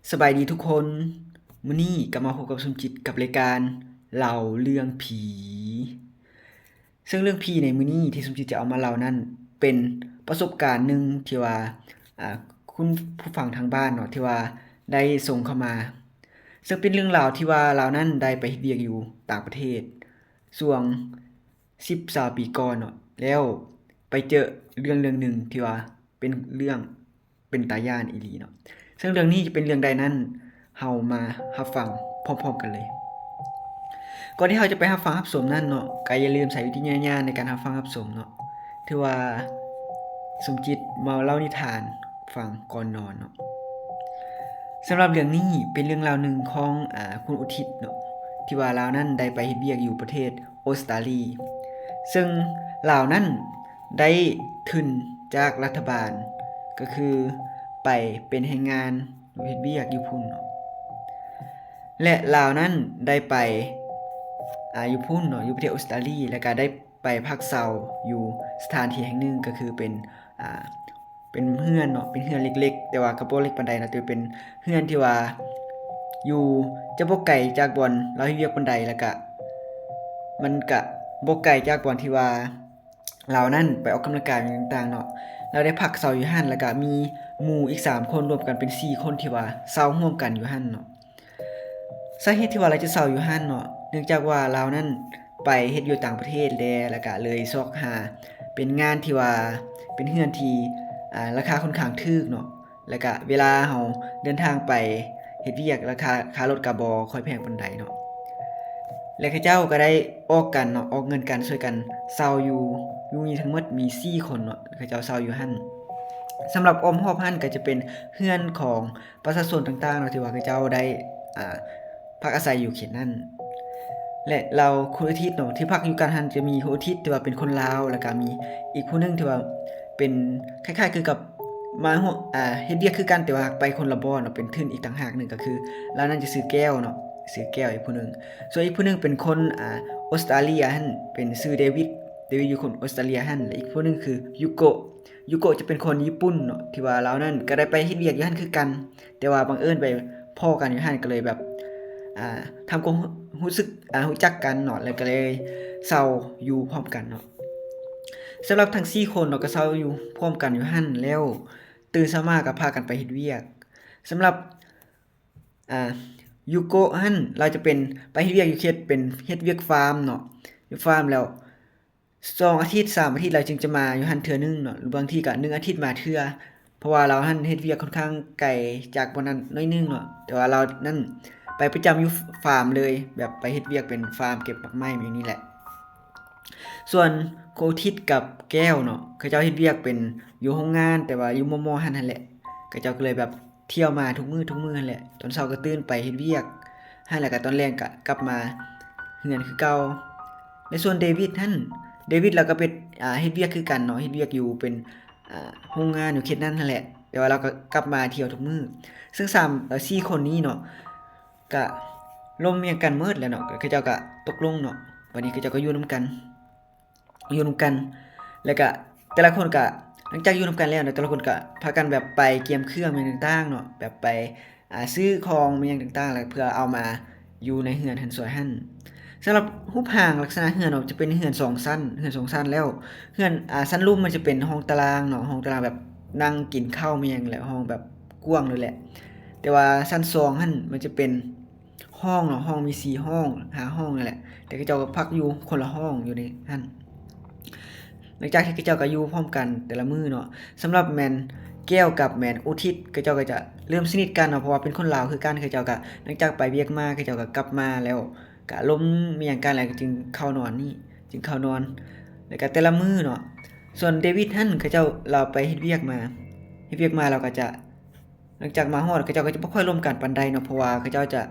สบายดีทุกคนมื้อนี้กลับมาพบกับสมจิตกับรายการเล่าเรื่องผีซึ่งเรื่องผีในมื้อนี้ที่สมจิตจะเอามาเล่านั้นเป็นประสบการณ์หนึ่งที่ว่าอ่าคุณผู้ฟังทางบ้านเนาะที่ว่าได้ส่งเข้ามาซึ่งเป็นเรื่องราวที่ว่าเรานั้นได้ไปเฮ็ดเวียกอยู่ต่างประเทศช่วง10-20ปีก่อนเนาะแล้วไปเจอเรื่องหนึ่งที่ว่าเป็นเรื่องเป็นตาย้านอีหลีเนาะซึ่งเรื่องนี้จะเป็นเรื่องใดนั้นเฮามารับฟังพร้อมๆกันเลย ก่อนที่เราจะไปรับฟังรับชมนั่นเนาะก็อย่าลืมใช้วิจารณญาณในการรับฟังรับชมเนาะถือว่าสมจิตมาเล่านิทานฟังก่อนนอนเนาะสำหรับเรื่องนี้เป็นเรื่องราวหนึ่งของคุณอุทิศเนาะที่ว่าลาวนั้นได้ไปเฮ็ดเวียกอยู่ประเทศออสเตรเลียซึ่งลาวนั้นได้ทุนจากรัฐบาลก็คือไปเป็นแรงงานเฮ็ดเวียกอยู่พุ่นเนาะและลาวนั้นได้ไป อยู่พุ่นเนาะอยู่ประเทศออสเตรเลียแล้วก็ได้ไปพักเซาอยู่สถานที่แห่งหนึ่งก็คือเป็นอ่าเป็นเรือนเนาะเป็นเรือนเล็กๆแต่ว่าก็บ่เล็กปานใดนะแต่เป็นเรือนที่ว่าอยู่จะบ่ไกลจากบ่อนเราเฮ็ดเวียกปานใดแล้วก็มันก็บ่ไกลจากบ่อนที่ว่าเรานั้นไปออกกำลังกายต่างๆเนาะเราได้พักเซาอยู่หั่นแล้วก็มีหมู่อีก3คนรวมกันเป็น4คนที่ว่าเซาร่วมกันอยู่หั่นเนาะ สาเหตุที่ว่าเราจะเซาอยู่หั่นเนาะเนื่องจากว่าเรานั้นไปเฮ็ดอยู่ต่างประเทศแล้วก็เลยซอกหาเป็นงานที่ว่าเป็นเรือนที่ราคาค่อนข้างถูกเนาะแล้วก็เวลาเราเดินทางไปเฮ็ดเวียกราคาค่ารถก็บ่ค่อยแพงปานใดเนาะแล้วเขาเจ้าก็ได้ออกกันเนาะออกเงินกันช่วยกันเซาอยู่นี่ทั้งหมดมี4คนเนาะเขาเจ้าเซาอยู่หั่นสำหรับอ้อมรอบหั่นก็จะเป็นเรือนของประชาชนต่างๆเนาะที่ว่าเขาเจ้าได้อ่า พักอาศัยอยู่เขตนั้นและเราคุณอาทิตย์เนาะที่พักอยู่กันหันจะมีคุณอาทิตย์ที่ว่าเป็นคนลาวแล้วก็มีอีกผู้หนึงที่ว่าเป็นคล้ายๆคือกับมาร่วมเฮ็ดเวียกคือกันแต่ว่าไปคนละบ่อนเนาะเป็นทุนอีกต่างหากหนึงก็คือลาวนั้นจะซื้อแก้วเนาะซื้อแก้วอีกผู้หนึงส่วนอีกผู้หนึงเป็นคนออสเตรเลียหั่นเป็นชื่อเดวิดอยู่คนออสเตรเลียหั่นและอีกผู้หนึงคือยูโกะจะเป็นคนญี่ปุ่นเนาะที่ว่าลาวนั้นก็ได้ไปเฮ็ดเวียกอยู่หั่นคือกันแต่ว่าบังเอิญไปพ้อกันอยู่หั่นก็เลยแบบ อ่าทำความรู้สึกรู้จักกันเนาะแล้วก็เลยเซาอยู่พร้อมกันเนาะสำหรับทั้ง4คนเนาะก็เซาอยู่พร้อมกันอยู่หั่นแล้วตื่นเช้ามาก็พากันไปเฮ็ดเวียกสำหรับอ่ายูโกะหั่นเราจะเป็นไปเฮ็ดเวียกอยู่เขตเป็นเฮ็ดเวียกฟาร์มเนาะอยู่ฟาร์มแล้ว2อาทิตย์3อาทิตย์เราจึงจะมาอยู่หั่นเทื่อนึงเนาะหรือบางทีก็1อาทิตย์มาเทื่อเพราะว่าเราหั่นเฮ็ดเวียกค่อนข้างไกลจากบ่อนนั้นน้อยนึงเนาะแต่ว่าเรานั่น ไปประจำอยู่ฟาร์มเลยแบบไปเฮ็ดเวียกเป็นฟาร์มเก็บดอกไม้อย่างนี้แหละส่วนโคทิศกับแก้วเนาะเขาเจ้าเฮ็ดเวียกเป็นอยู่โรงงานแต่ว่าอยู่มอหั่นแหละเขาเจ้าก็เลยแบบเที่ยวมาทุกมื้อนั่นแหละตอนเช้าก็ตื่นไปเฮ็ดเวียกหั่นแล้วก็ตอนแลงก็กลับมาเฮือนคือเก่าในส่วนเดวิดเราก็เป็นเฮ็ดเวียกคือกันเนาะเฮ็ดเวียกอยู่เป็นโรงงานอยู่เขตนั้นนั่นแหละแต่ว่าเราก็กลับมาเที่ยวทุกมื้อซึ่ง4คนนี้เนาะ ก็ร่วมเมียกันเมิดแหล้วเนาะเขาเจ้าก็ตกลงเนาะวันนี้เขาเจ้าก็อยู่นำกันแล้วก็แต่ละคนก็หลังจากอยู่นำกันแล้วเนาะแต่ละคนก็พากันแบบไปเกียมเครื่องอิหยังต่างๆเนาะแบบไปซื้อของอิหยังต่างๆแล้วเพื่อเอามาอยู่ในเรือนหั้นสวยหั้นสำหรับรูปร่างลักษณะเรือนเนาะจะเป็นเรือน2ชั้นแล้วเรือนชั้นรุมมันจะเป็นห้องตารางเนาะห้องตารางแบบนั่งกินข้าวอิหยังแหละห้องแบบกว้างเลยแหละแต่ว่าชั้น2หั้นมันจะเป็นห้องเนาะห้องมี4ห้อง5ห้องนั่นแหละแต่เขาเจ้าก็พักอยู่คนละห้องอยู่ในหั้น หลังจากที่เขาเจ้าก็อยู่พร้อมกันแต่ละมื้อเนาะสำหรับแม่นแก้วกับแม่นอุทิศเขาเจ้าก็จะเริ่มสนิทกันเนาะเพราะว่าเป็นคนลาวคือกันเขาเจ้าก็หลังจากไปเวียกมาเขาเจ้าก็กลับมาแล้วก็ล้มมีหยังกันแล้วจึงเข้านอนนี่จึงเข้านอนแล้วก็แต่ละมื้อเนาะส่วนเดวิดหั่นเขาเจ้าเราไปเฮ็ดเวียกมาเราก็จะหลังจากมาฮอดเขาเจ้าก็จะบ่ค่อยร่วมกันปานใดเนาะเพราะว่าเขาเจ้าจะ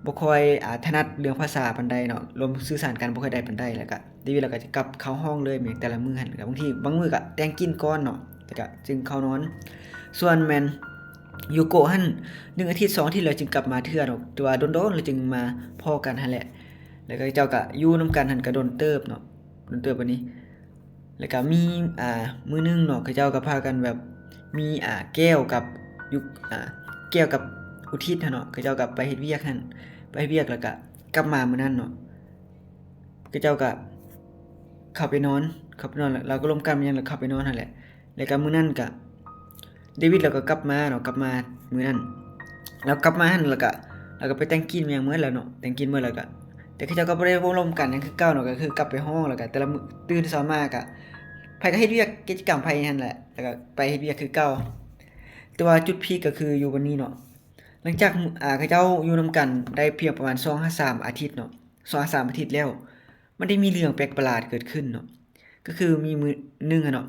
บ่ค่อยถนัดเรื่องภาษาปานใดเนาะร่วมสื่อสารกันบ่ค่อยได้ปานใดแล้วก็เดวิดแล้วก็จะกลับเข้าห้องเลยแม้แต่ละมื้อหั่นก็บางมื้อก็แต่งกินก่อนเนาะแล้วก็จึงเข้านอนส่วนแม่นยูโกะหั่น1อาทิตย์2อาทิตย์แล้วจึงกลับมาเทื่อเนาะแต่ว่าโดนๆแล้วจึงมาพ้อกันหั่นแหละแล้วก็เจ้าก็อยู่นำกันหั่นก็โดนเติบเนาะโดนเติบบัดนี้ แล้วก็มีมื้อหนึงเนาะเขาเจ้าก็พากันแบบมีแก้วกับยุอ่าแก้วกับอุ อุทิศเนาะเขาเจ้าก็ไปเฮ็ดเวียกหั่นไปเฮ็ดเวียกแล้วก็กลับมามื้อนั้นเนาะเขาเจ้าก็เข้าไปนอนแล้วเราก็ร่วมกันยังแล้วเข้าไปนอนนั่นแหละแล้วก็มื้อนั้นก็เดวิดแล้วก็กลับมาเนาะกลับมามื้อนั้นแล้วกลับมาหั่นแล้วก็ไปแต่งกินหยังมื้อแล้วเนาะแต่งกินมื้อแล้วก็แต่เขาเจ้าก็บ่ได้ร่วมกันหยังคือเก่าเนาะก็คือกลับไปห้องแล้วก็แต่ละมื้อตื่นเช้ามาก็ไผก็เฮ็ดเวียกกิจกรรมไผนั่นแหละแล้วก็ไปเฮ็ดเวียกคือเก่าแต่ว่าจุดพีคก็คืออยู่วันนี้เนาะหลังจากเขาเจ้าอยู่นํกันได้เพียงประมาณ2-3อาทิตย์เนาะ2-3อาทิตย์แล้วมันได้มีเรื่องแปลกประหลาดเกิดขึ้นเนาะก็คือมีมื้อนึงอะเนาะ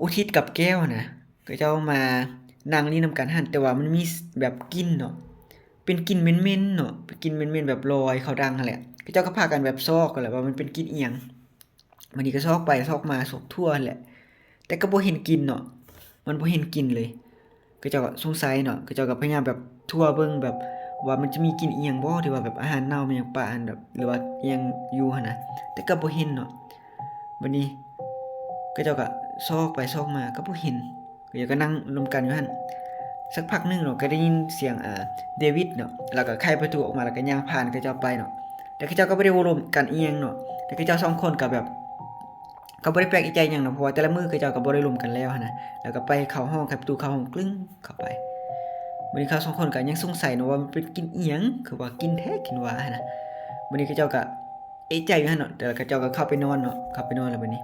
อุทิศกับแก้วนะเขาเจ้ามานั่งนี่นํกันหั่นแต่ว่ามันมีแบบกลิ่นเนาะเป็นกลิ่นเหม็นๆเนาะเป็นกลิ่นเหม็นๆแบบลอยเข้าดังนั่นแหละเขาเจ้าก็พากันแบบซอกกันแหละว่ามันเป็นกลิ่นอีหยังวันนี้ก็ซอกไปซอกมาซอกทั่วแหละแต่ก็บ่เห็นกลิ่นเนาะมันบ่เห็นกลิ่นเลยเขาเจ้าก็สงสัยเนาะเขาเจ้าก็พยายามแบบทั่วเบิ่งแบบว่ามันจะมีกลิ่นอีหยังบ่ที่ว่าแบบอาหารเน่ามันหยังปะอันแบบหรือว่าอีหยังอยู่หั่นนะแต่ก็บ่เห็นเนาะบัดนี้เขาเจ้าก็ซอกไปซอกมาก็บ่เห็นเขาเจ้าก็นั่งรวมกันอยู่หั่นสักพักนึงเนาะก็ได้ยินเสียงเดวิดเนาะแล้วก็ไขประตูออกมาแล้วก็ย่างผ่านเขาเจ้าไปเนาะแต่เขาเจ้าก็บ่ได้โอ้ร่วมกันอีหยังเนาะแต่เขาเจ้าสองคนก็แบบก็บ่ได้แปลกใจหยังเนาะเพราะว่าแต่ละมื้อเขาเจ้าก็บ่ได้ร่วมกันแล้วหั่นนะแล้วก็ไปเข้าห้องไขประตูเข้าห้องกลึ้งเข้าไปมื้อนี้เขาสองคนก็ยังสงสัยเนาะว่ามันเป็นกลิ่นอีหยังคือว่ากลิ่นแท้กลิ่นหวาหั่นนะมื้อนี้เขาเจ้าก็เอะใจอยู่หั่นเนาะแต่เขาเจ้าก็เข้าไปนอนเนาะเข้าไปนอนแล้วบัดนี้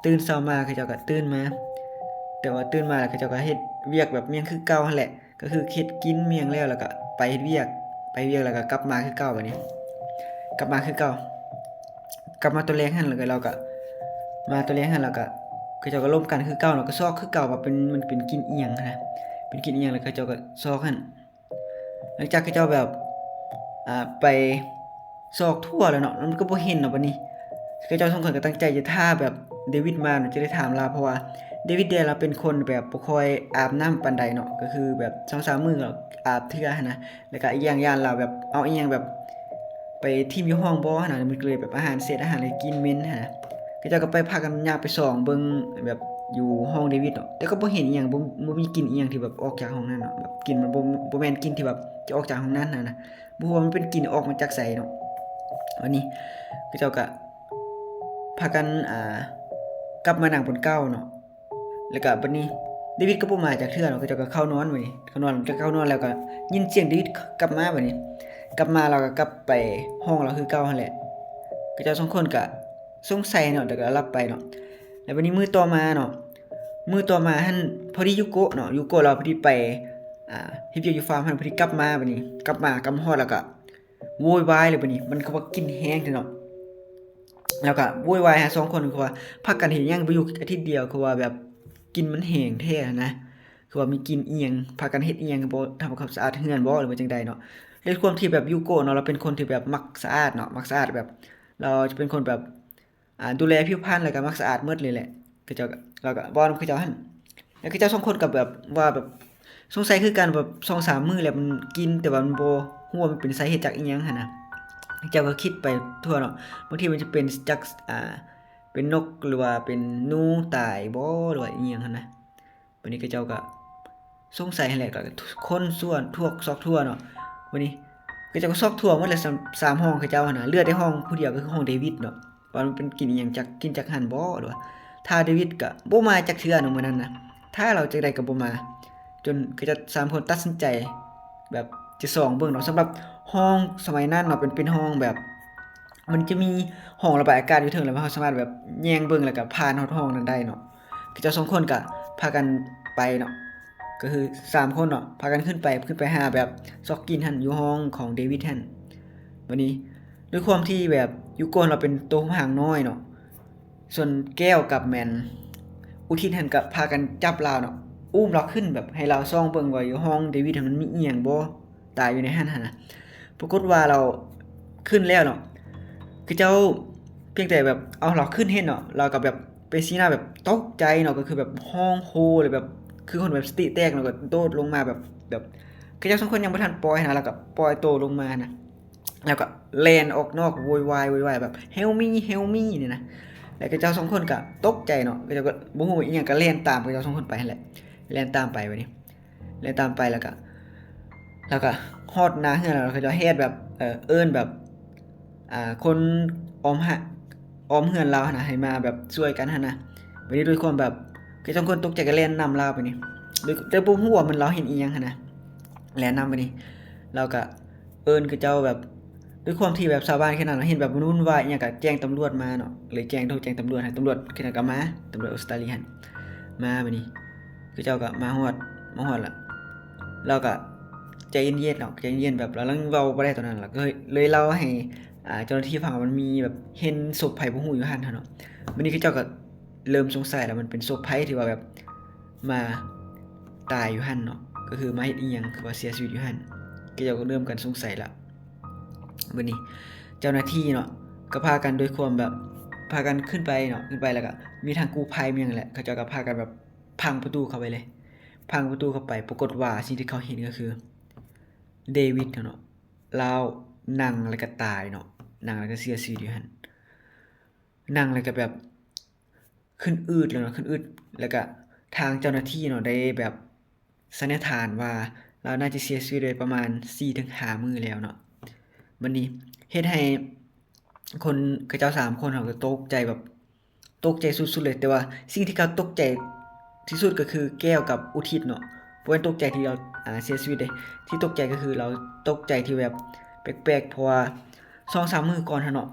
ตื่นเช้ามาเขาเจ้าก็ตื่นมาแต่ว่าตื่นมาแล้วเขาเจ้าก็เฮ็ดเวียกแบบเมียงคือเก่าหั่นแหละก็คือเฮ็ดกินเมียงแล้วก็ไปเฮ็ดเวียกแล้วก็กลับมาคือเก่าบัดนี้กลับมาคือเก่ากลับมาตอนแลงหั่นแล้วก็เราก็มาตอนแลงหั่นแล้วก็เขาเจ้าก็ร่วมกันคือเก่าเนาะก็ซอกคือเก่าว่ามันเป็นกลิ่นอีหยังนะเป็นกลิ่นอีหยังแล้วเขาเจ้าก็ซอกหั่นหลังจากเขาเจ้าแบบไปซอกทั่วแล้วเนาะมันก็บ่เห็นเนาะบัดนี้เขาเจ้าสองคนก็ตั้งใจจะท่าแบบเดวิดมาเนาะจะได้ถามลาเพราะว่าเดวิดเนี่ยเราเป็นคนแบบบ่ค่อยอาบน้ำปานใดเนาะก็คือแบบ2-3มื้อก็อาบเทื่อหั่นนะแล้วก็อีกอย่างย่านเราแบบเอาอีหยังแบบไปทิ่มอยู่ห้องบ่หั่นน่ะมันก็เลยแบบอาหารเศษอาหารเลยกินเหม็นหั่นนะเขาเจ้าก็ไปพากันย่างไปส่องเบิ่งแบบอยู่ห้องเดวิดเนาะแต่ก็บ่เห็นอีหยังบ่มีกลิ่นอีหยังที่แบบออกจากห้องนั้นเนาะแบบกลิ่นมันบ่แม่นกลิ่นที่แบบจะออกจากห้องนั้นน่ะนะบ่ฮู้ว่ามันเป็นกลิ่นออกมาจากไสเนาะวันนี้เขาเจ้าก็พากันกลับมานั่งบนเก้าเนาะแล้วก็บัดนี้เดวิดก็บ่มาจากเทื่อเนาะเขาเจ้าก็เข้านอนบัดนี้เข้านอนแล้วก็ยินเสียงเดวิดกลับมาบัดนี้กลับมาเราก็กลับไปห้องเราคือเก่าหั่นแหละเขาเจ้าสองคนก็สงสัยเนาะแต่ก็หลับไปเนาะแล้วบัดนี้มื้อต่อมาหั่นพอดียูโกะเนาะยูโกะเราพอดีไปเฮ็ดเวียกอยู่ฟาร์มหั่นพอดีกลับมาบัดนี้กลับฮอดแล้วก็โวยวายเลยบัดนี้มันก็ว่ากินแฮงเนาะแล้วก็โวยวายหา2คนคือว่าพากันเฮ็ดหยังบ่อยู่อาทิตย์เดียวคือว่าแบบกลิ่นมันแห้งแท้นะคือว่ามีกลิ่นอีหยังพากันเฮ็ดอีหยังบ่ทำความสะอาดเรือนบ่หรือว่าจังใดเนาะด้วยความที่แบบยูโกะเนาะเราเป็นคนที่แบบมักสะอาดเนาะมักสะอาดแบบเราจะเป็นคนแบบดูแลผิวพรรณแล้วก็มักสะอาดหมดเลยแหละคือเจ้าก็เราก็บ่นำคือเจ้าหั่นแล้วคือเจ้า2คนก็แบบว่าแบบสงสัยคือกันแบบ 2-3 มื้อแล้วมันกินแต่ว่ามันบ่ฮู้ว่ามันเป็นสาเหตุจากอีหยังหั่นน่ะเจ้าก็คิดไปทั่วเนาะบางทีมันจะเป็นจากเป็นนกหรือว่าเป็นหนูตายบ่หรือว่าอีหยังหั่นนะบัดนี้ก็เจ้าก็สงสัยหั่นแหละก็คนส่วนทั่วซอกทั่วเนาะบัดนี้ก็เจ้าก็ซอกทั่วหมดเลย3ห้องเขาเจ้าหั่นน่ะเหลือแต่ห้องผู้เดียวก็คือห้องเดวิดเนาะว่ามันเป็นกินอีหยังจากกินจากหั่นบ่หรือว่าถ้าเดวิดก็บ่มาจักเทื่อเนาะมื้อนั้นนะถ้าเราจังได๋ก็บ่มาจนก็จะ3คนตัดสินใจแบบจะส่องเบิ่งเนาะสำหรับห้องสมัยนั้นเนาะเป็นห้องแบบมันจะมีห้องระบายอากาศอยู่เทิงแล้วเราสามารถแบบแยงเบิ่งแล้วก็ผ่านฮอดห้องนั้นได้เนาะก็เจ้า2คนก็พากันไปเนาะก็คือ3คนเนาะพากันขึ้นไปหาแบบซอกกินหั่นอยู่ห้องของเดวิดหั่นวันนี้ด้วยความที่แบบอยู่ก่อนเราเป็นตัวหางน้อยเนาะส่วนแก้วกับแมนอุทิศหั่นก็พากันจับเราเนาะอุ้มเราขึ้นแบบให้เราส่องเบิ่งว่าอยู่ห้องเดวิดมันมีอีหยังบ่ตายอยู่ในหั่นน่ะปรากฏว่าเราขึ้นแล้วเนาะคือเจ้าเพียงแต่แบบเอาเราขึ้นเฮ็ดเนาะเราก็แบบไปสีหน้าแบบตกใจเนาะก็คือแบบร้องโฮเลยแบบคือคนแบบสติแตกเนาะก็โดดลงมาแบบคือเจ้า2คนยังบ่ทันปล่อยนะแล้วก็ปล่อยโตลงมานะแล้วก็แล่นออกนอกโวยวายแบบ help me นี่นะแล้วก็เจ้า2คนก็ตกใจเนาะก็เจ้าก็บ่ฮู้อีหยังก็แล่นตามกับเจ้า2คนไปนั่นแหละแล่นตามไปบัดนี้แล่นตามไปแล้วก็ แล้วก็ฮอดหน้าเฮือนแล้วเขาจะเฮ็ดแบบเอิ้นแบบคนออมออมเฮือนเรานะให้มาแบบช่วยกันหั่นนะบัดนี้ด้วยความแบบคือจังคนตกใจก็แล่นนำเราไปนี่ด้วยแต่บ่ฮู้ว่ามันเราเห็นอีหยังหั่นนะแล่นนำไปนี่เราก็เอิ้นเขาเจ้าแบบด้วยความที่แบบชาวบ้านแค่นั้นเห็นแบบวุ่นวายอิหยังก็แจ้งตำรวจมาเนาะเลยแจ้งตำรวจให้ตำรวจแค่นั้นก็มาตำรวจออสเตรเลียหั่นมาบัดนี้เขาเจ้าก็มาฮอดแล้วเราก็ใจเย็นๆเนาะใจเย็นๆแบบเรากำลังเว้าบ่ได้ตอนนั้นล่ะก็เลยเล่าให้เจ้าหน้าที่ฟังว่ามันมีแบบเห็นศพไผบ่ฮู้อยู่หั่นเนาะบัดนี้เขาเจ้าก็เริ่มสงสัยแล้วมันเป็นศพไผที่ว่าแบบมาตายอยู่หั่นเนาะก็คือมาเฮ็ดอีหยังคือว่าเสียชีวิตอยู่หั่นเขาเจ้าก็เริ่มกันสงสัยแล้วบัดนี้เจ้าหน้าที่เนาะก็พากันด้วยความแบบพากันขึ้นไปเนาะขึ้นไปแล้วก็มีทางกู้ภัยมีหยังแหละเขาเจ้าก็พากันแบบพังประตูเข้าไปเลยพังประตูเข้าไปปรากฏว่าสิ่งที่เขาเห็นก็คือเดวิดเนาะลาวนั่งแล้วก็ตายเนาะนั่งแล้วก็เสียชีวิตอยู่หั่นนั่งแล้วก็แบบขึ้นอืดแล้วเนาะขึ้นอืดแล้วก็ทางเจ้าหน้าที่เนาะได้แบบสันนิษฐานว่าเราน่าจะเสียชีวิตได้ประมาณ 4-5 มื้อแล้วเนาะบัดนี้เฮ็ดให้คนเขาเจ้า3คนเขาก็ตกใจแบบตกใจสุดๆเลยแต่ว่าสิ่งที่เขาตกใจที่สุดก็คือแก้วกับอุทิศเนาะบ่แม่นตกใจที่เราเสียชีวิตเด้ที่ตกใจก็คือเราตกใจที่แบบแปลกๆเพราะว่า 2-3 มื้อก่อนหั่นเนาะ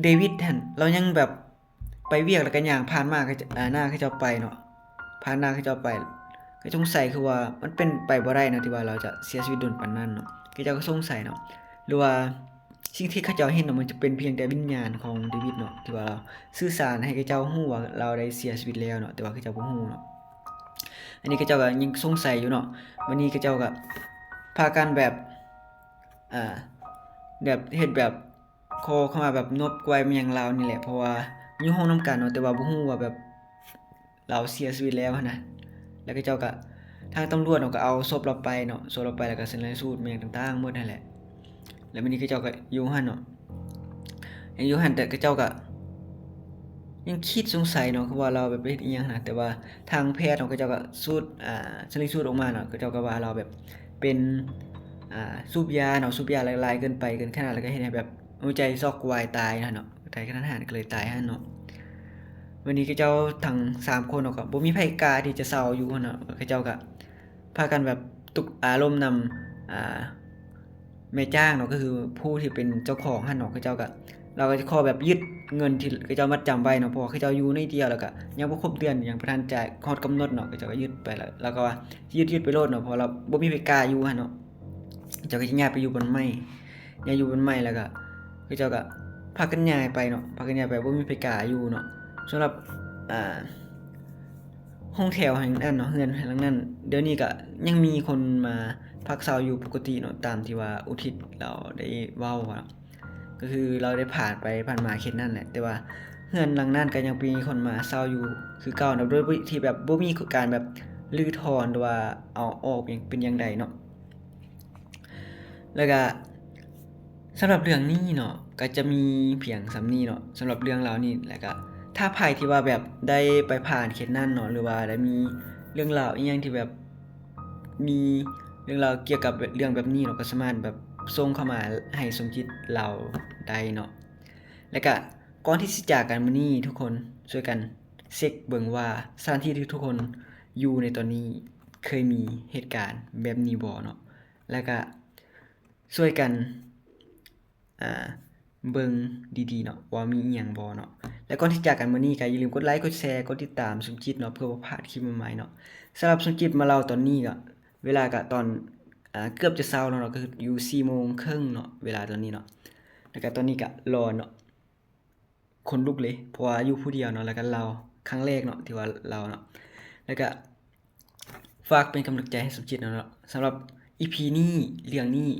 เดวิดหั่นเรายังแบบไปเวียกแล้วก็ย่างผ่านมาก็หน้าเขาเจ้าไปเนาะผ่านหน้าเขาเจ้าไปก็สงสัยคือว่ามันเป็นไปบ่ได้เนาะที่ว่าเราจะเสียชีวิตโดนปานนั้นเนาะเขาเจ้าก็สงสัยเนาะหรือว่าสิ่งที่เขาเจ้าเห็นเนาะมันจะเป็นเพียงแต่วิญญาณของเดวิดเนาะที่ว่าเราสื่อสารให้เขาเจ้าฮู้ว่าเราได้เสียชีวิตแล้วเนาะแต่ว่าเขาเจ้าบ่ฮู้เนาะอันนี้เขาเจ้าก็ยังสงสัยอยู่เนาะวันนี้เขาเจ้าก็พากันแบบอ่าแบบเฮ็ดแบบคอเข้ามาแบบนบกวยมาหยังลาวนี่แหละเพราะว่าอยู่ห้องนำกันเนาะแต่ว่าบ่ฮู้ว่าแบบเราเสียชีวิตแล้วหั้นนะแล้วเขาเจ้าก็ทางตำรวจเนาะก็เอาศพเราไปเนาะศพเราไปแล้วก็ชันสูตรมาหยังต่างๆหมดนั่นแหละแล้วมื้อนี้เขาเจ้าก็อยู่หั่นเนาะยังอยู่หั่นแต่เขาเจ้าก็ยังคิดสงสัยเนาะคือว่าเราแบบไปเฮ็ดอีหยังนะแต่ว่าทางแพทย์เนาะเขาเจ้าก็สูตรชันสูตรออกมาเนาะเขาเจ้าก็ว่าเราแบบเป็นสูบยาเนาะสูบยาหลายๆเกินไปเกินขนาดแล้วก็เฮ็ดให้แบบหัวใจช็อกวายตายนั่นเนาะตายกะทันหันก็เลยตายหั่นเนาะ วันนี้เขาเจ้าทั้ง3คนเนาะก็บ่มีไผกล้าที่จะเซาอยู่หั้นเนาะเขาเจ้าก็พากันแบบตุกอารมณ์นำแม่จ้างเนาะก็คือผู้ที่เป็นเจ้าของหั้นเนาะเขาเจ้าก็เราก็จะขอแบบยึดเงินที่เขาเจ้ามัดจำไว้เนาะเพราะว่าเขาเจ้าอยู่ในเดียวแล้วก็ยังบ่ครบเดือนยังบ่ทันจ่ายฮอดกำหนดเนาะเขาเจ้าก็ยึดไปแล้วก็ว่ายึดไปโลดเนาะเพราะเราบ่มีไผกล้าอยู่หั้นเนาะเขาเจ้าก็สิย้ายไปอยู่บนไม้ย้ายอยู่บนไม้แล้วก็เขาเจ้าก็พากันย้ายไปเนาะพากันย้ายไปบ่มีไผกล้าอยู่เนาะสำหรับอ่า ห้องแถวแห่งนั้นเนาะเฮือนหลังนั้นเดี๋ยวนี้ก็ยังมีคนมาพักเซาอยู่ปกติเนาะตามที่ว่าอุทิศเราได้เว้าอะก็คือเราได้ผ่านมาเขตนั้นแหละแต่ว่าเฮือนหลังนั้นก็ยังมีคนมาเซาอยู่คือเก่าเนาะโดยที่แบบบ่มีการแบบรื้อถอนหรือว่าเอาออกหยังเป็นอย่างใดเนาะแล้วก็สำหรับเรื่องนี้เนาะก็จะมีเพียงส่ำนี้เนาะสำหรับเรื่องราวนี้แล้วก็ถ้าไผที่ว่าแบบได้ไปผ่านเขตนั้นเนาะหรือว่าได้มีเรื่องราวอิหยังที่แบบมีเรื่องราวเกี่ยวกับเรื่องแบบนี้เนาะก็สามารถแบบส่งเข้ามาให้สมคิดเราได้เนาะแล้วก็ก่อนที่สิจากกันมื้อนี้ทุกคนช่วยกันเช็กเบิ่งว่าสถานที่ที่ทุกคนอยู่ในตอนนี้เคยมีเหตุการณ์แบบนี้บ่เนาะแล้วก็ช่วยกัน อ่าเบิ่งดีๆเนาะว่ามีอิหยังบ่เนาะแล้วก่อนที่จากกันมื้อนี้ก็อย่าลืมกดไลค์กดแชร์กดติดตามสมจิตเนาะเพื่อบ่พลาดคลิปใหม่ๆเนาะสำหรับสมจิตมาเล่าตอนนี้ก็เวลาก็ตอนเกือบจะเช้าแล้วเนาะก็คืออยู่ 4:30 นเนาะเวลาตอนนี้เนาะแล้วก็ตอนนี้ก็รอเนาะขนลุกเลยเพราะว่าอยู่ผู้เดียวเนาะแล้วก็เล่าครั้งแรกเนาะที่ว่าเล่าเนาะแล้วก็ฝากเป็นกำลังใจให้สมจิตเนาะสำหรับ EP นี้เรื่องนี้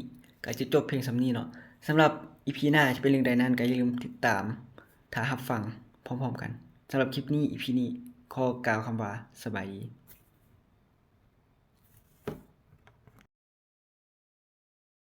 ก็จะจบเพียงส่ำนี้เนาะสำหรับ EP หน้าจะเป็นเรื่องใดนั้นก็อย่าลืมติดตามถ้ารับฟังพร้อมๆกันสำหรับคลิปนี้ EP นี้ขอกล่าวคำว่าสบายดี